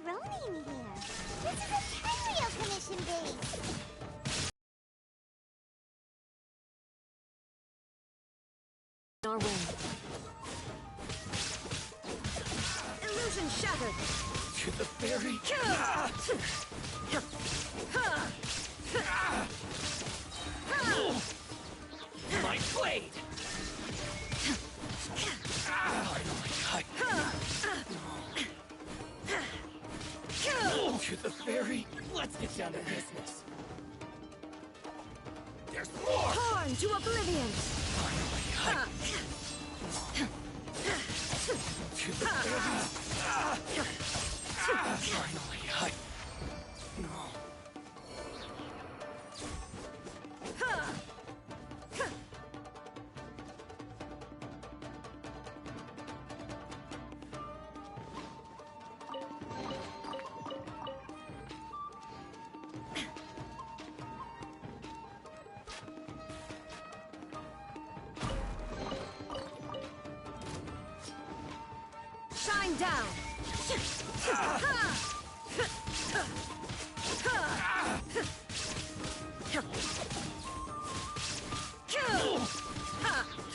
Ronin here. This is a Tenrio commission base. Our way. Illusion shattered. To the fairy. My blade. To the fairy. Let's get down to business. There's more. Torn to oblivion. Finally, to the fairy. Finally, no. Shine down.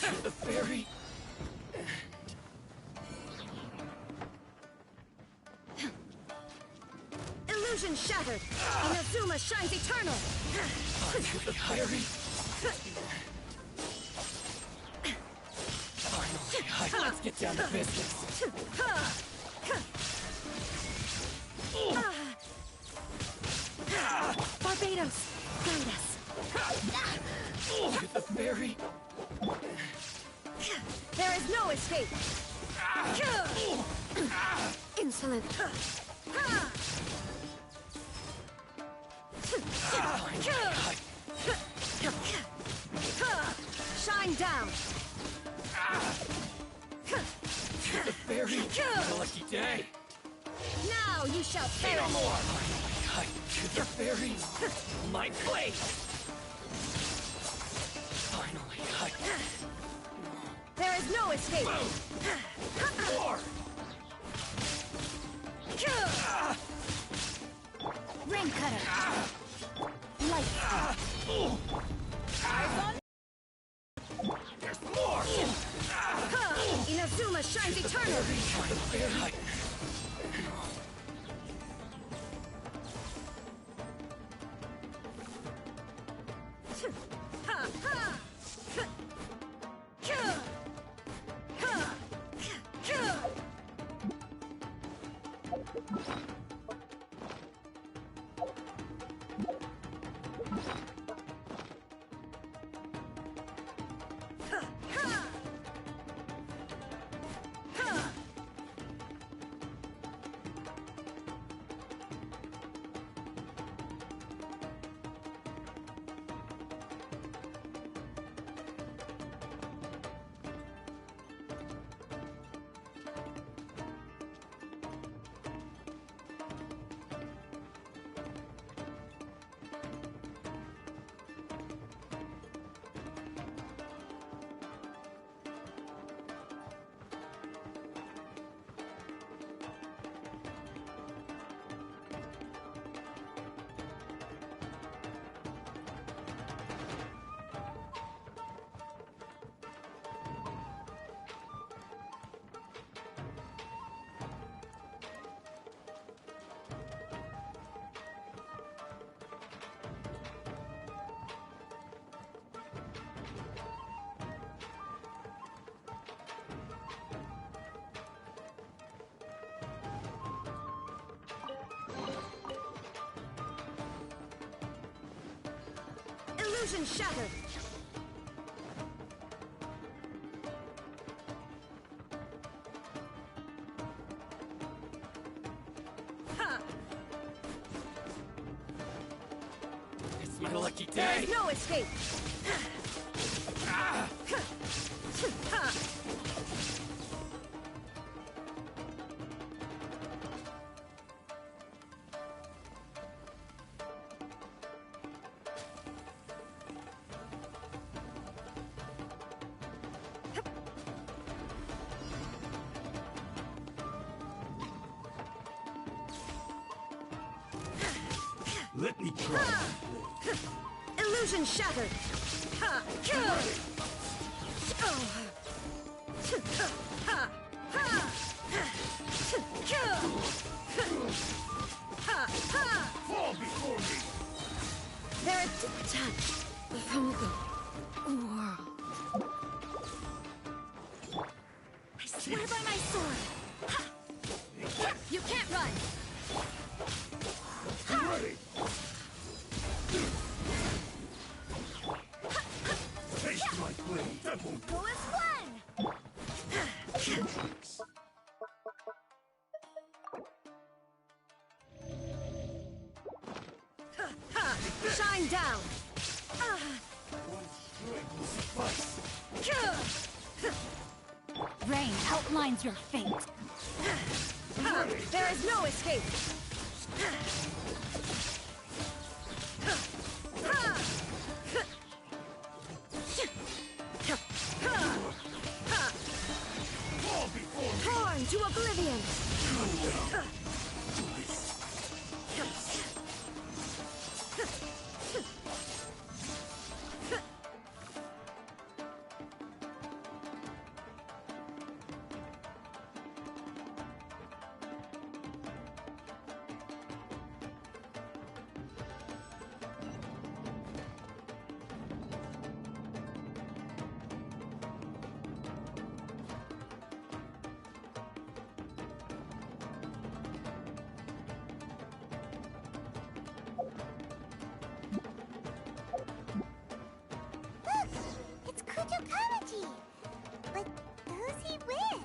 To the fairy. Illusion shattered. Inazuma shines eternal. To the fairy. Finally, let's get down to business. Barbados, guide us. To the fairy. There is no escape. Insolent. Shine down. To the fairy. What a lucky day. Now you shall Say no perish. more. To the fairy. My blade. Finally, There is no escape. more. Ring cutter. Light. There's more. Inazuma shines eternal. To the fairy. Illusion shattered. It's my My lucky There day! is no escape! Let me try. Illusion shattered! Ha! Kill! Fall before me! They're detached from the world. I swear by my sword! Ha! You can't run! Ready! Taste my blade! That won't Go as one! Shine down! one strength will suffice. Rain outlines your fate. There is no escape! Fall before me! Torn to oblivion! Look! It's Kujo Kamaji! But who's he with?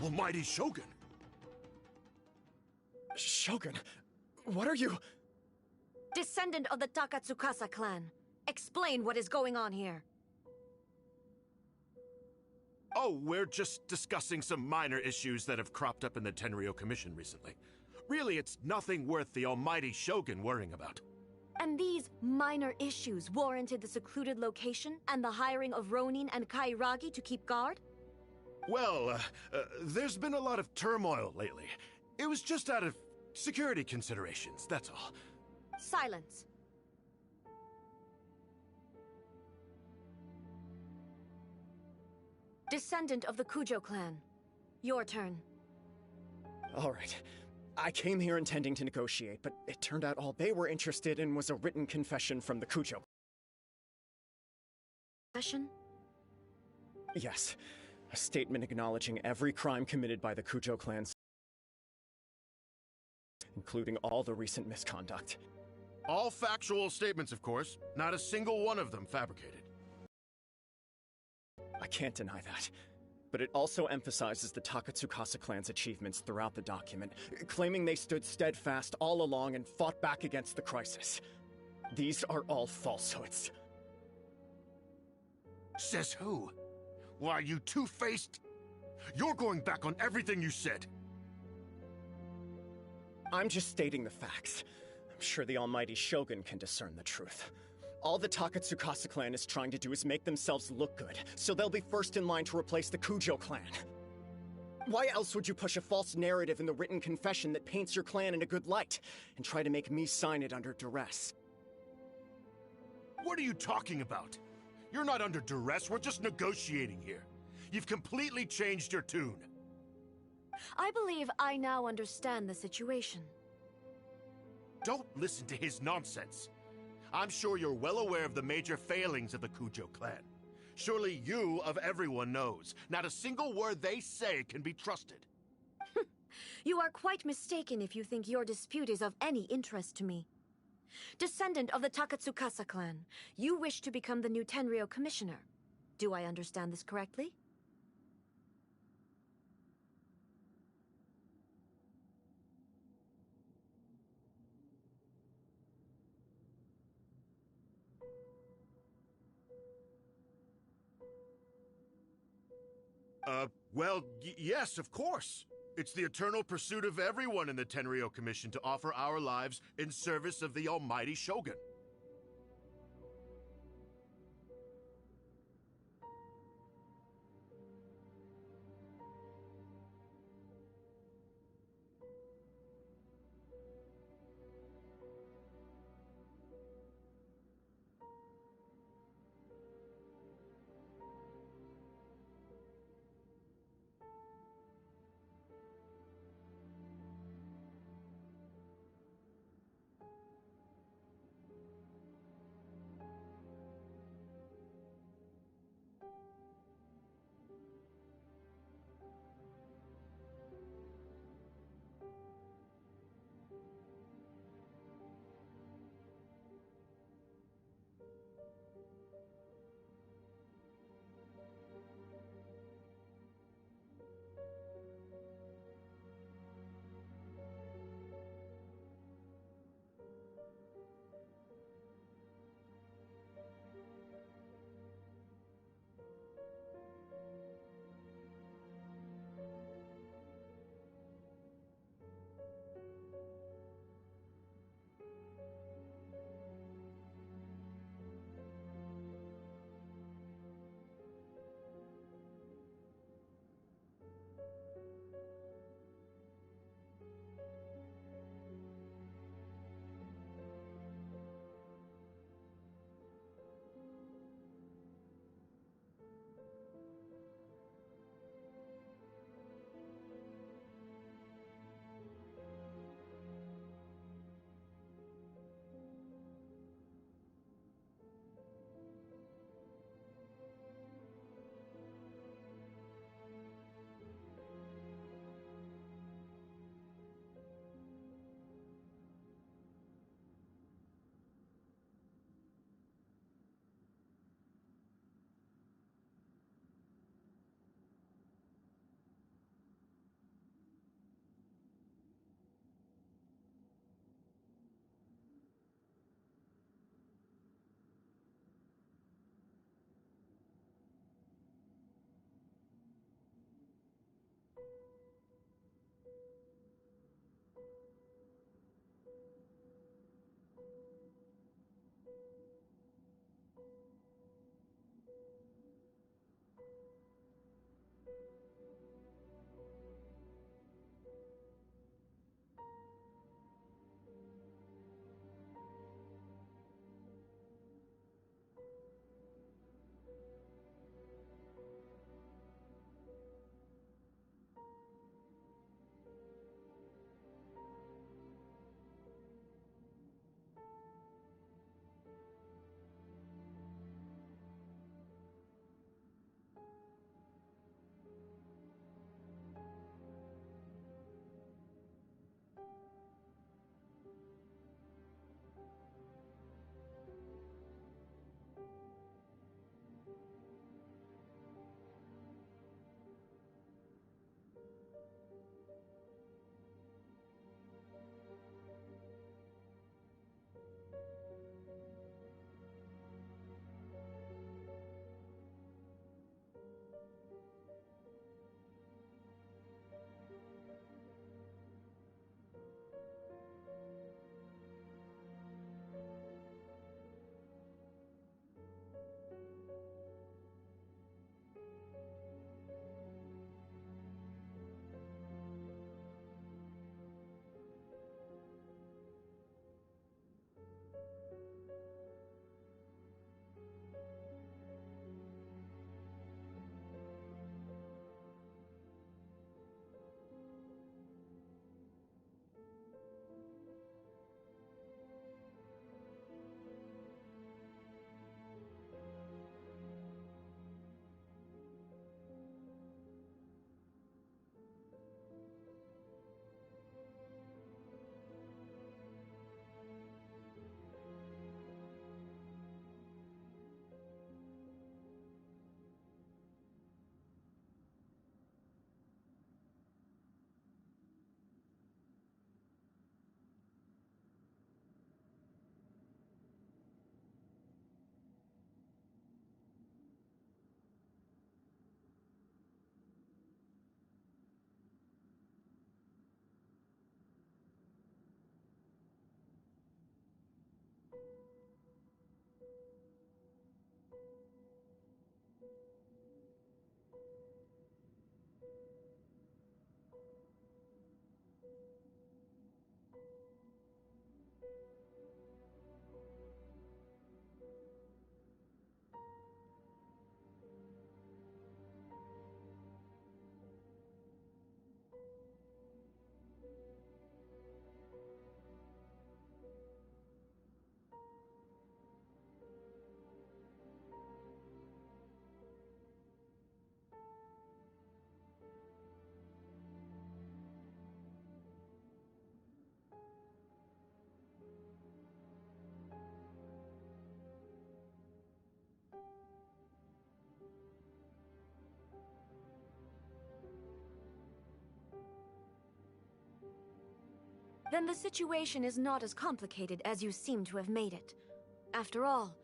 Almighty Shogun! Shogun, what are you? Descendant of the Takatsukasa clan. Explain what is going on here. Oh, we're just discussing some minor issues that have cropped up in the Tenryo Commission recently. Really, it's nothing worth the almighty Shogun worrying about. And these minor issues warranted the secluded location and the hiring of Ronin and Kairagi to keep guard? Well, there's been a lot of turmoil lately. It was just out of security considerations, that's all. Silence. Descendant of the Kujo clan. Your turn. All right. I came here intending to negotiate, but it turned out all they were interested in was a written confession from the Kujo. Confession? Yes. A statement acknowledging every crime committed by the Kujo clan, including all the recent misconduct. All factual statements, of course. Not a single one of them fabricated. I can't deny that. But it also emphasizes the Takatsukasa clan's achievements throughout the document, claiming they stood steadfast all along and fought back against the crisis. These are all falsehoods. Says who? Why, you two-faced... You're going back on everything you said. I'm just stating the facts. I'm sure the almighty Shogun can discern the truth. All the Takatsukasa clan is trying to do is make themselves look good, so they'll be first in line to replace the Kujo clan. Why else would you push a false narrative in the written confession that paints your clan in a good light, and try to make me sign it under duress? What are you talking about? You're not under duress, we're just negotiating here. You've completely changed your tune. I believe I now understand the situation. Don't listen to his nonsense. I'm sure you're well aware of the major failings of the Kujo clan. Surely you, of everyone, knows. Not a single word they say can be trusted. You are quite mistaken if you think your dispute is of any interest to me. Descendant of the Takatsukasa clan, you wish to become the new Tenryo commissioner. Do I understand this correctly? Well, yes, of course. It's the eternal pursuit of everyone in the Tenryou Commission to offer our lives in service of the almighty Shogun. Then the situation is not as complicated as you seem to have made it. After all,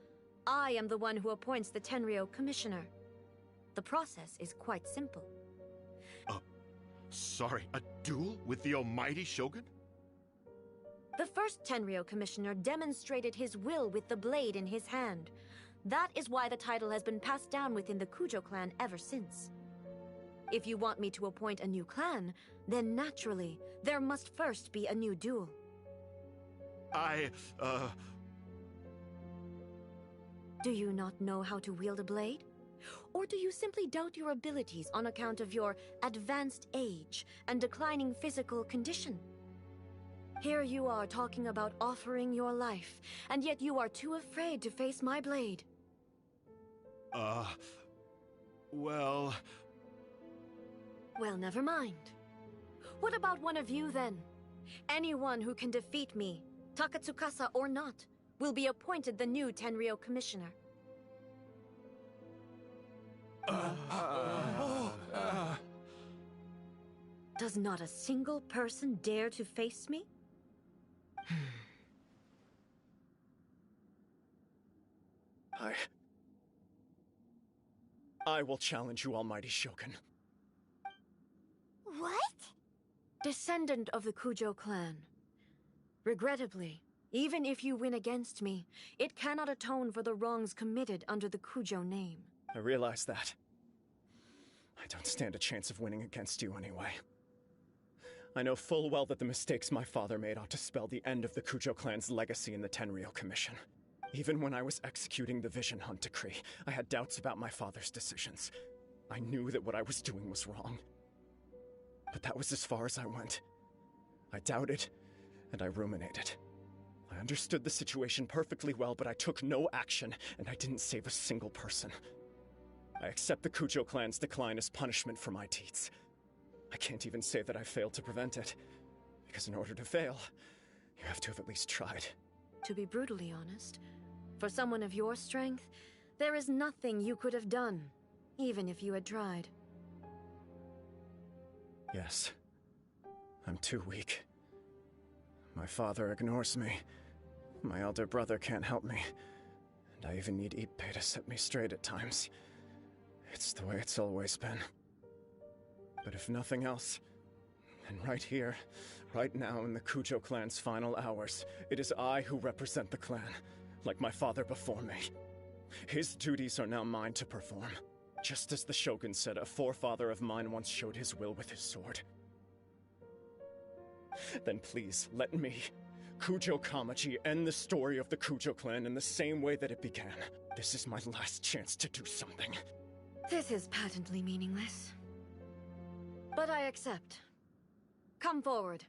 I am the one who appoints the Tenryo Commissioner. The process is quite simple. Sorry, a duel with the almighty Shogun? The first Tenryo Commissioner demonstrated his will with the blade in his hand. That is why the title has been passed down within the Kujo clan ever since. If you want me to appoint a new clan, then naturally, there must first be a new duel. Do you not know how to wield a blade? Or do you simply doubt your abilities on account of your advanced age and declining physical condition? Here you are talking about offering your life, and yet you are too afraid to face my blade. Well, never mind. What about one of you, then? Anyone who can defeat me, Takatsukasa or not, will be appointed the new Tenryo Commissioner. Does not a single person dare to face me? I will challenge you, almighty Shogun. What? Descendant of the Kujo clan. Regrettably, even if you win against me, it cannot atone for the wrongs committed under the Kujo name. I realize that. I don't stand a chance of winning against you anyway. I know full well that the mistakes my father made ought to spell the end of the Kujo clan's legacy in the Tenryo Commission. Even when I was executing the Vision Hunt decree, I had doubts about my father's decisions. I knew that what I was doing was wrong. But that was as far as I went. I doubted, and I ruminated. I understood the situation perfectly well, but I took no action, and I didn't save a single person. I accept the Kujo clan's decline as punishment for my deeds. I can't even say that I failed to prevent it, because in order to fail, you have to have at least tried. To be brutally honest, for someone of your strength, there is nothing you could have done, even if you had tried. Yes. I'm too weak. My father ignores me. My elder brother can't help me. And I even need Ippei to set me straight at times. It's the way it's always been. But if nothing else, then right here, right now in the Kujo clan's final hours, it is I who represent the clan, like my father before me. His duties are now mine to perform. Just as the Shogun said, a forefather of mine once showed his will with his sword. Then please, let me, Kujo Kamaji, end the story of the Kujo clan in the same way that it began. This is my last chance to do something. This is patently meaningless. But I accept. Come forward.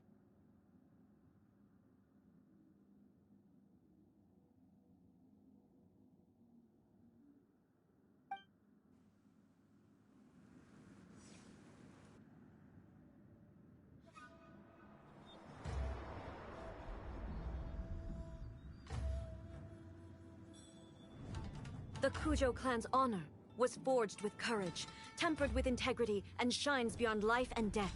The Kujo clan's honor was forged with courage, tempered with integrity, and shines beyond life and death.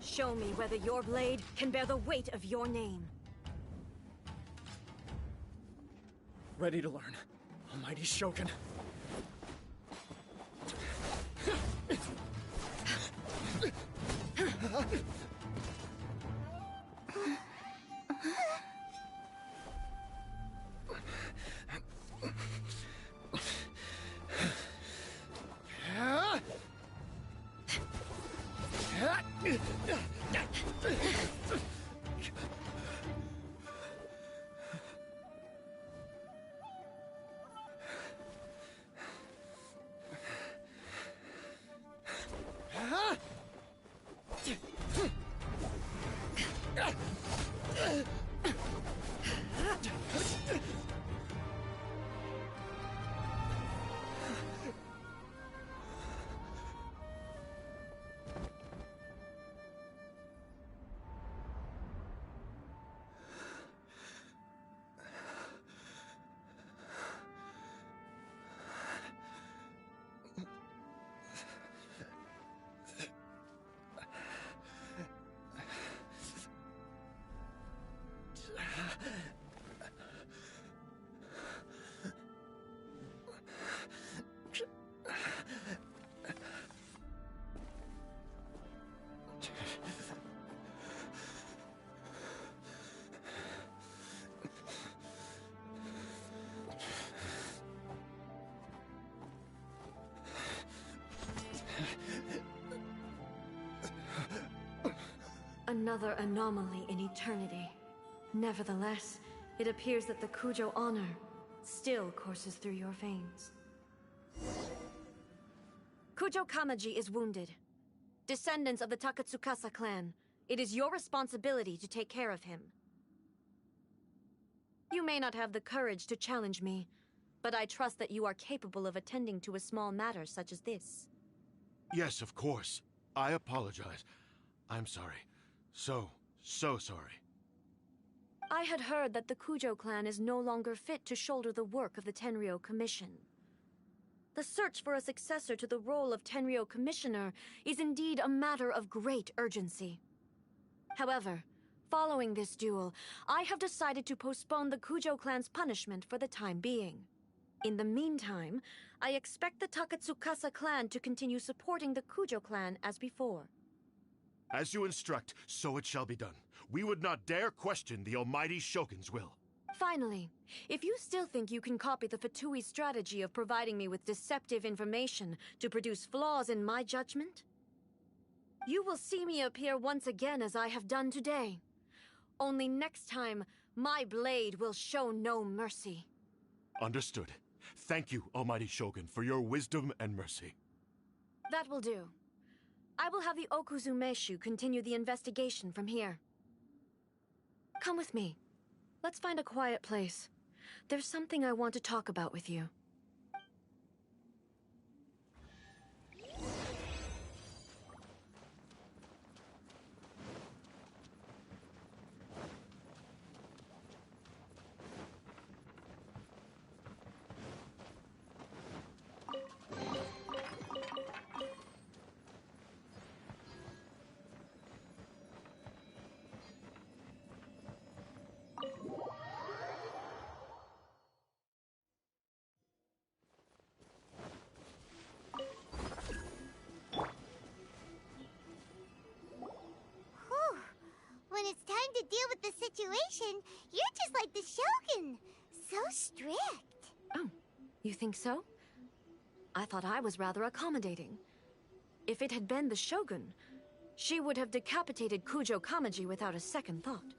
Show me whether your blade can bear the weight of your name. Ready to learn, almighty Shogun. Another anomaly in eternity. Nevertheless, it appears that the Kujo honor still courses through your veins. Kujo Kamaji is wounded. Descendants of the Takatsukasa clan, it is your responsibility to take care of him. You may not have the courage to challenge me, but I trust that you are capable of attending to a small matter such as this. Yes, of course. I apologize. I'm sorry. So sorry. I had heard that the Kujo clan is no longer fit to shoulder the work of the Tenryou Commission. The search for a successor to the role of Tenryou Commissioner is indeed a matter of great urgency. However, following this duel, I have decided to postpone the Kujo clan's punishment for the time being. In the meantime, I expect the Takatsukasa clan to continue supporting the Kujo clan as before. As you instruct, so it shall be done. We would not dare question the almighty Shogun's will. Finally, if you still think you can copy the Fatui strategy of providing me with deceptive information to produce flaws in my judgment, you will see me appear once again as I have done today. Only next time, my blade will show no mercy. Understood. Thank you, almighty Shogun, for your wisdom and mercy. That will do. I will have the Okuzumeshu continue the investigation from here. Come with me. Let's find a quiet place. There's something I want to talk about with you. When it's time to deal with the situation, you're just like the Shogun. So strict. Oh, you think so? I thought I was rather accommodating. If it had been the Shogun, she would have decapitated Kujo Kamaji without a second thought.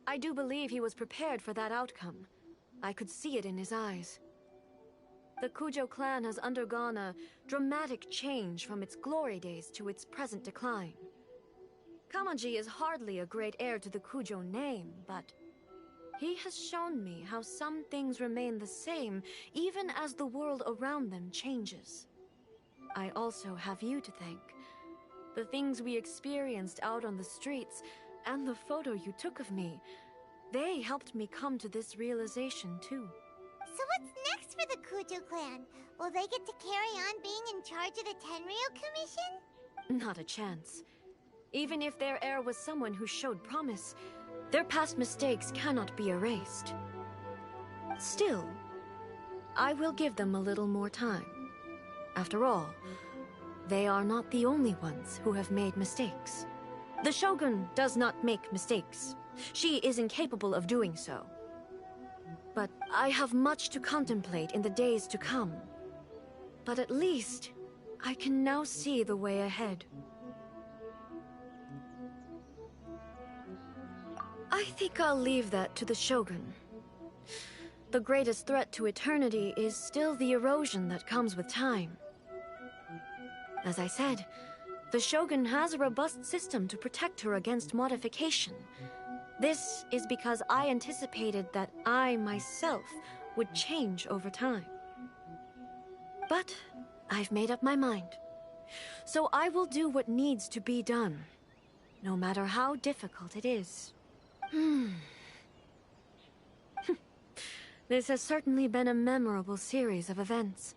I do believe he was prepared for that outcome. I could see it in his eyes. The Kujo clan has undergone a dramatic change from its glory days to its present decline. Kamaji is hardly a great heir to the Kujo name, but he has shown me how some things remain the same even as the world around them changes. I also have you to thank. The things we experienced out on the streets and the photo you took of me, they helped me come to this realization too. So what's next for the Kujo clan? Will they get to carry on being in charge of the Tenryou Commission? Not a chance. Even if their heir was someone who showed promise, their past mistakes cannot be erased. Still, I will give them a little more time. After all, they are not the only ones who have made mistakes. The Shogun does not make mistakes. She is incapable of doing so. But I have much to contemplate in the days to come. But at least, I can now see the way ahead. I think I'll leave that to the Shogun. The greatest threat to eternity is still the erosion that comes with time. As I said, the Shogun has a robust system to protect her against modification. This is because I anticipated that I myself would change over time. But I've made up my mind. So I will do what needs to be done, no matter how difficult it is. This has certainly been a memorable series of events.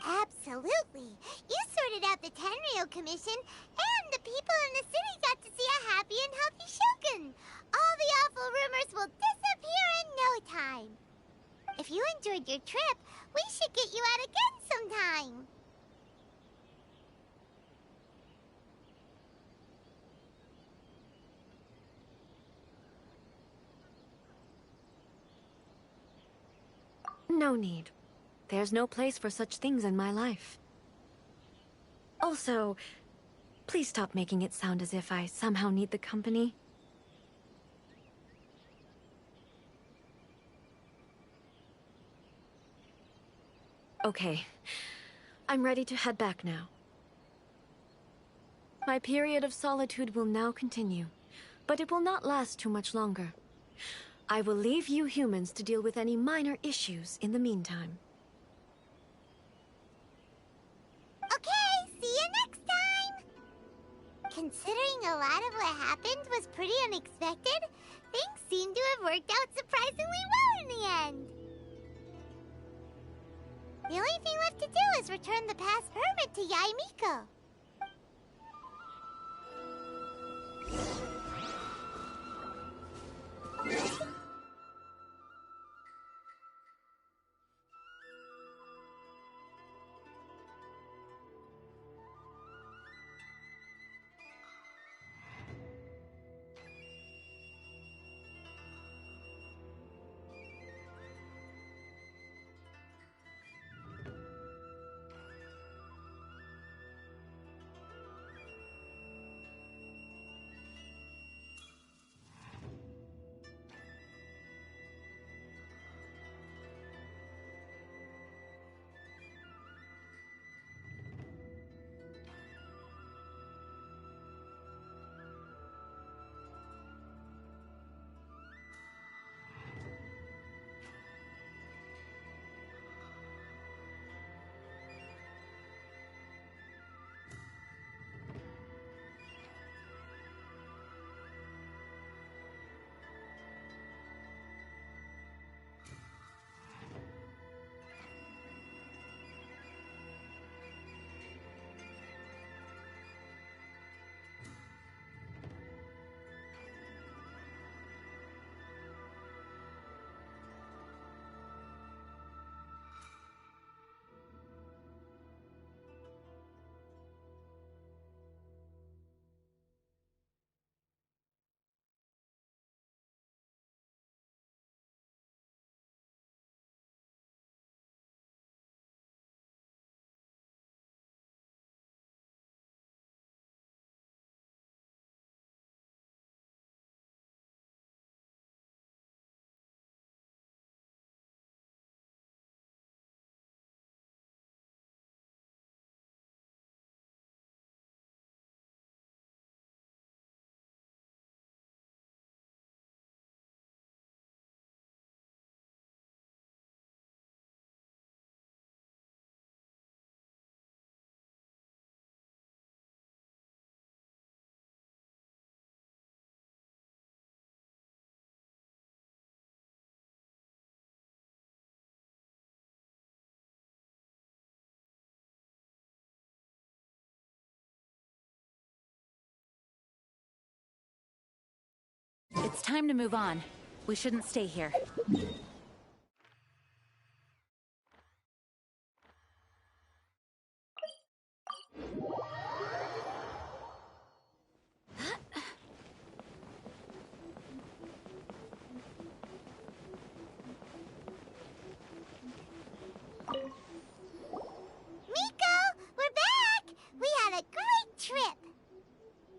Absolutely. You sorted out the Tenryou Commission, and the people in the city got to see a happy and healthy Shogun. All the awful rumors will disappear in no time. If you enjoyed your trip, we should get you out again sometime. No need. There's no place for such things in my life. Also, please stop making it sound as if I somehow need the company. Okay. I'm ready to head back now. My period of solitude will now continue, but it will not last too much longer. I will leave you humans to deal with any minor issues in the meantime. Okay, see you next time! Considering a lot of what happened was pretty unexpected, things seem to have worked out surprisingly well in the end. The only thing left to do is return the past permit to Yaimiko. It's time to move on. We shouldn't stay here. Miko, we're back! We had a great trip!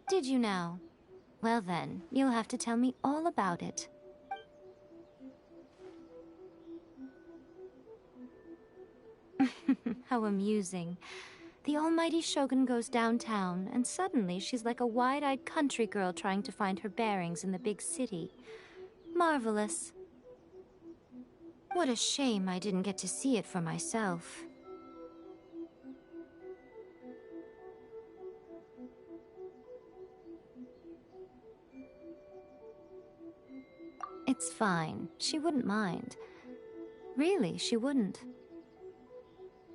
Did you now? Well then, you'll have to tell me all about it. How amusing. The almighty Shogun goes downtown, and suddenly she's like a wide-eyed country girl trying to find her bearings in the big city. Marvelous. What a shame I didn't get to see it for myself. It's fine. She wouldn't mind. Really, she wouldn't.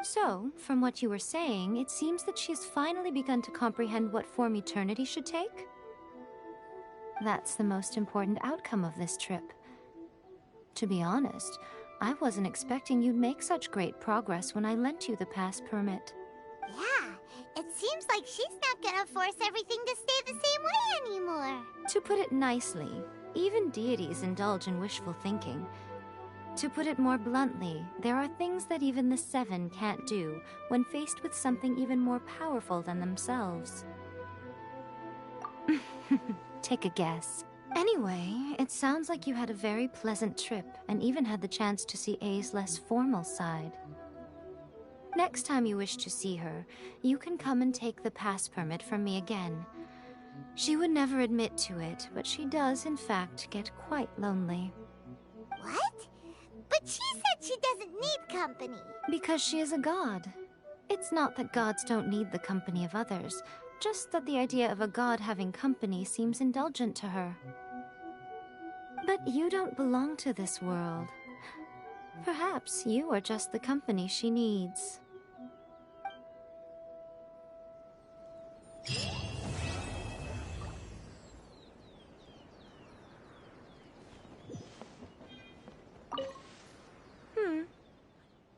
So, from what you were saying, it seems that she's finally begun to comprehend what form eternity should take? That's the most important outcome of this trip. To be honest, I wasn't expecting you'd make such great progress when I lent you the pass permit. Yeah, it seems like she's not gonna force everything to stay the same way anymore. To put it nicely, even deities indulge in wishful thinking. To put it more bluntly, there are things that even the Seven can't do when faced with something even more powerful than themselves. Take a guess. Anyway, it sounds like you had a very pleasant trip and even had the chance to see A's less formal side. Next time you wish to see her, you can come and take the pass permit from me again. She would never admit to it, but she does, in fact, get quite lonely. What? But she said she doesn't need company. Because she is a god. It's not that gods don't need the company of others, just that the idea of a god having company seems indulgent to her. But you don't belong to this world. Perhaps you are just the company she needs.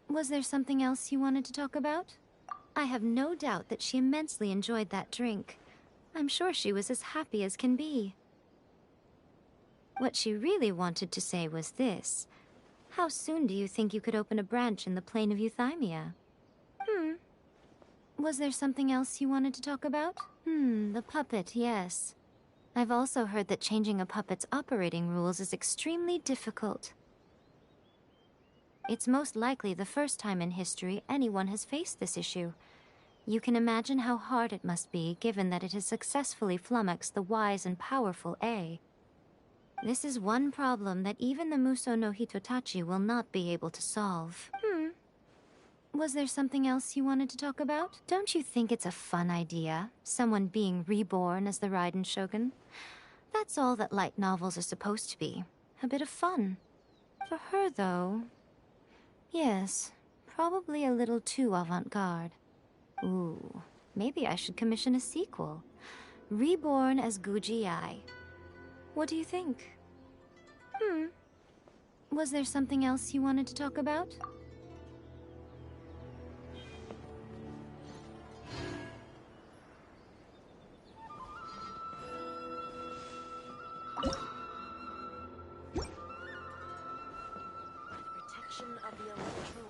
Was there something else you wanted to talk about? I have no doubt that she immensely enjoyed that drink. I'm sure she was as happy as can be. What she really wanted to say was this. How soon do you think you could open a branch in the plane of Euthymia? Was there something else you wanted to talk about? The puppet, yes. I've also heard that changing a puppet's operating rules is extremely difficult. It's most likely the first time in history anyone has faced this issue. You can imagine how hard it must be, given that it has successfully flummoxed the wise and powerful A. This is one problem that even the Muso no Hitotachi will not be able to solve. Was there something else you wanted to talk about? Don't you think it's a fun idea? Someone being reborn as the Raiden Shogun? That's all that light novels are supposed to be. A bit of fun. For her, though... yes, probably a little too avant-garde. Ooh, maybe I should commission a sequel. Reborn as Guji Ai. What do you think? Was there something else you wanted to talk about? Protection of the electro